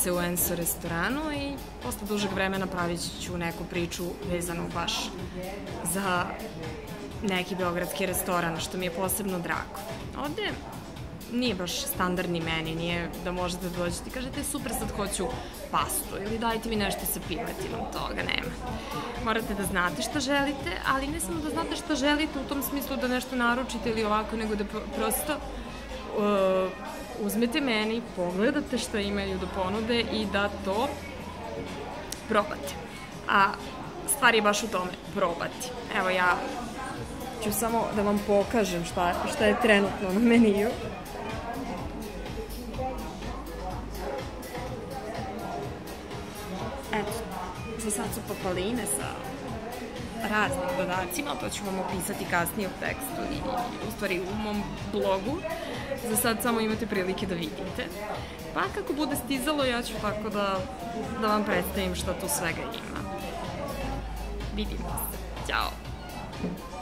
se u Enso restoranu i posle dužeg vremena pravit ću neku priču vezanu baš za neki beogradski restoran, što mi je posebno drago. Ovde nije baš standardni meni, nije da možete dođete i kažete super, sad hoću pastu ili dajte mi nešto sa piletinom, toga nema. Morate da znate šta želite, ali ne samo da znate šta želite u tom smislu da nešto naručite ili ovako, nego da prosto uzmete meni, pogledate šta imaju da ponude i da to probate. A stvar je baš u tome, probati. Evo ja ću samo da vam pokažem šta je trenutno na meniju. Eto, za sad su papaline sa raznim dodacima, to ću vam opisati kasnije u tekstu i u stvari u mom blogu. Za sad samo imate prilike da vidite. Pa kako bude stizalo, ja ću tako da vam predstavim šta tu svega ima. Vidimo se. Ćao!